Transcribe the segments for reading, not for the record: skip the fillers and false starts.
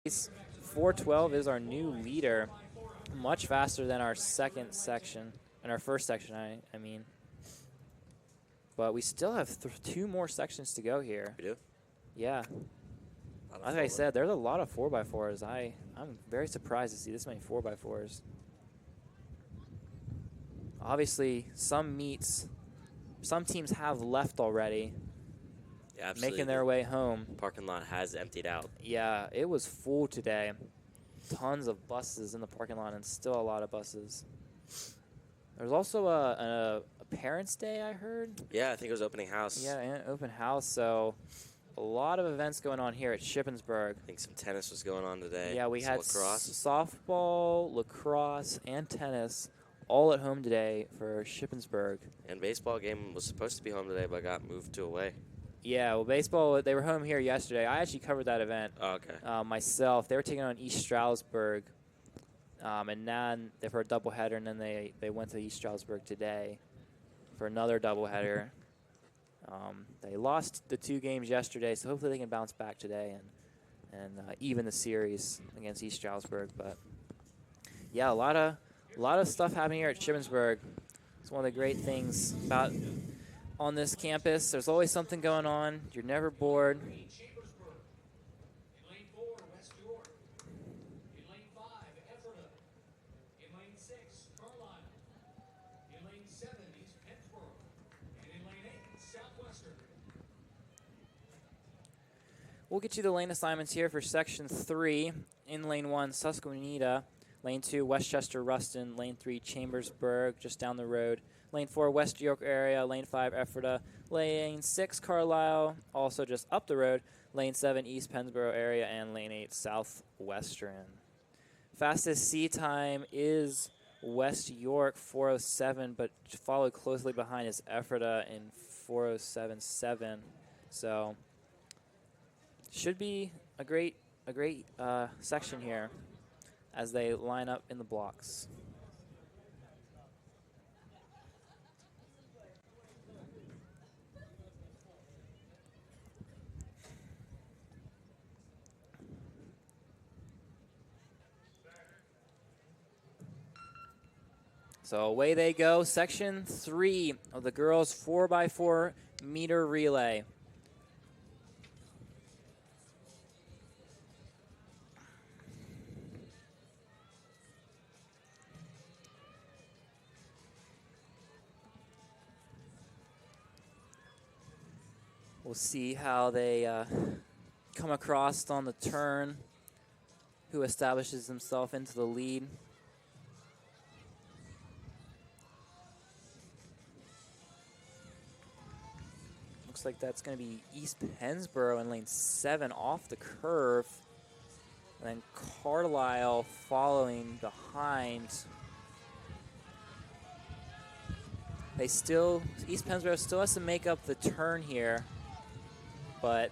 4:12 is our new leader, much faster than our second section, and our first section, I mean. But we still have 2 more sections to go here. We do? Yeah. Like I said, there's a lot of 4x4s. I'm very surprised to see this many 4x4s. Obviously, some teams have left already. Yeah, absolutely. Making their way home. Parking lot has emptied out. Yeah, it was full today. Tons of buses in the parking lot and still a lot of buses. There's also a Parents' Day, I heard. Yeah, I think it was opening house. Yeah, an open house. So a lot of events going on here at Shippensburg. I think some tennis was going on today. Yeah, we had lacrosse. Softball, lacrosse, and tennis all at home today for Shippensburg. And baseball game was supposed to be home today, but got moved to away. Yeah, well, baseball, they were home here yesterday. I actually covered that event myself. They were taking on East Stroudsburg, and then they for a doubleheader, and then they went to East Stroudsburg today for another doubleheader. They lost the 2 games yesterday, so hopefully they can bounce back today and even the series against East Stroudsburg. But yeah, a lot of stuff happening here at Shippensburg. It's one of the great things about on this campus. There's always something going on. You're never bored. We'll get you the lane assignments here for Section 3. In Lane 1, Susquehanna. Lane 2, Westchester Ruston. Lane 3, Chambersburg, just down the road. Lane 4, West York area. Lane 5, Ephrata. Lane 6, Carlisle, also just up the road. Lane 7, East Pennsboro area. And Lane 8, Southwestern. Fastest C time is West York, 4:07, but followed closely behind is Ephrata in 4:07.7. So should be a great section here as they line up in the blocks. So away they go, Section 3 of the girls 4x4 meter relay. We'll see how they come across on the turn, who establishes himself into the lead. Looks like that's going to be East Pennsboro in lane 7 off the curve. And then Carlisle following behind. East Pennsboro still has to make up the turn here, but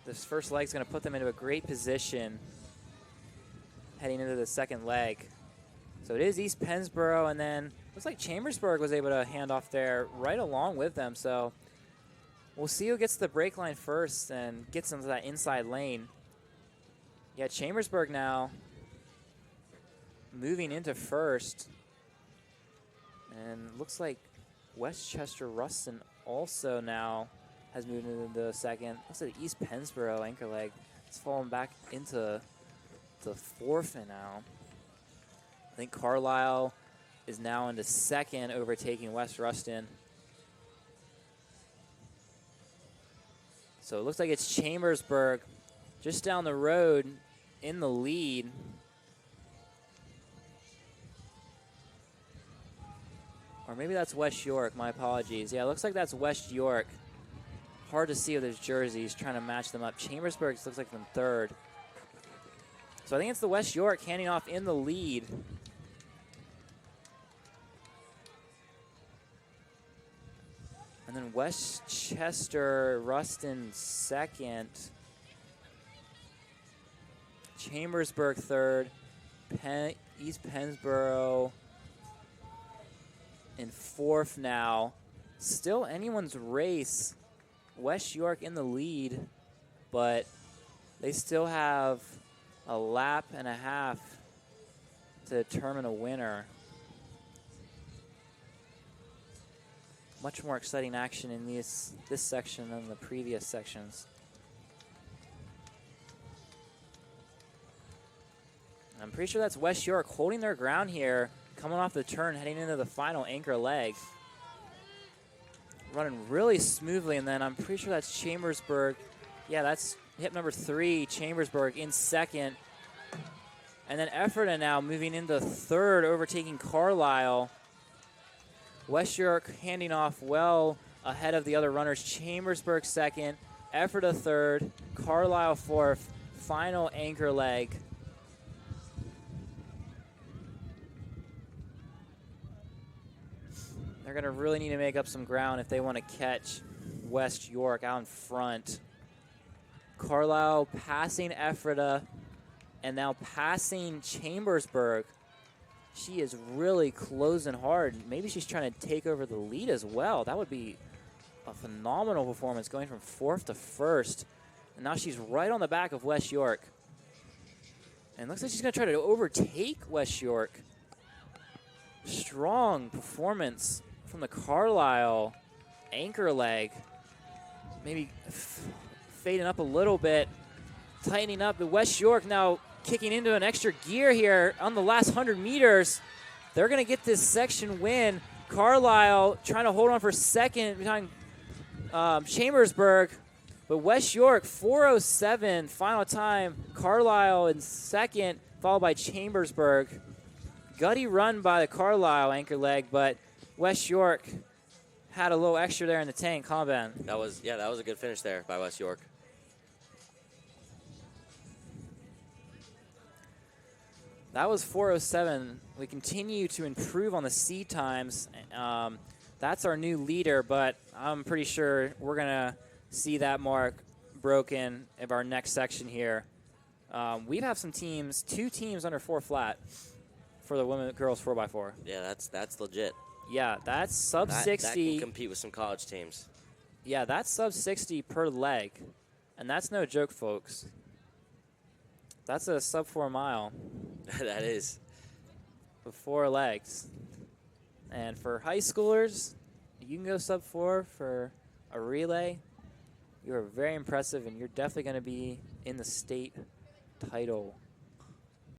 this first leg is going to put them into a great position heading into the second leg. So it is East Pennsboro, and then looks like Chambersburg was able to hand off there right along with them. So we'll see who gets the brake line first and gets into that inside lane. Yeah, Chambersburg now moving into first. And looks like Westchester Ruston also now has moved into second. Looks like East Pennsboro anchor leg has fallen back into the fourth now. I think Carlisle is now into second, overtaking West Ruston. So it looks like it's Chambersburg just down the road in the lead. Or maybe that's West York, my apologies. Yeah, it looks like that's West York. Hard to see with those jerseys, trying to match them up. Chambersburg looks like in third. So I think it's the West York handing off in the lead. And then Westchester Ruston second. Chambersburg third. East Pennsboro in fourth now. Still anyone's race. West York in the lead, but they still have a lap and a half to determine a winner. Much more exciting action in this section than the previous sections. I'm pretty sure that's West York holding their ground here, coming off the turn, heading into the final anchor leg. Running really smoothly, and then I'm pretty sure that's Chambersburg. Yeah, that's hip number 3, Chambersburg in second. And then Ephrata now moving into third, overtaking Carlisle. West York handing off well ahead of the other runners. Chambersburg second, Ephrata third, Carlisle fourth. Final anchor leg. They're going to really need to make up some ground if they want to catch West York out in front. Carlisle passing Ephrata and now passing Chambersburg. She is really closing hard. Maybe she's trying to take over the lead as well. That would be a phenomenal performance, going from 4th to 1st. And now she's right on the back of West York. And looks like she's going to try to overtake West York. Strong performance from the Carlisle anchor leg. Maybe fading up a little bit, tightening up. The West York now kicking into an extra gear here on the last 100 meters. They're going to get this section win. Carlisle trying to hold on for second behind Chambersburg. But West York, 4:07 final time. Carlisle in second, followed by Chambersburg. Gutty run by the Carlisle anchor leg, but West York had a little extra there in the tank, huh, Ben? That was a good finish there by West York. That was 4:07. We continue to improve on the seed times. That's our new leader, but I'm pretty sure we're going to see that mark broken of our next section here. We have some teams, 2 teams under 4 flat for the women girls 4x4. Yeah, that's legit. Yeah, that's sub 60. That can compete with some college teams. Yeah, that's sub 60 per leg. And that's no joke, folks. That's a sub 4 mile. That is. With 4 legs. And for high schoolers, you can go sub 4 for a relay. You are very impressive, and you're definitely going to be in the state title.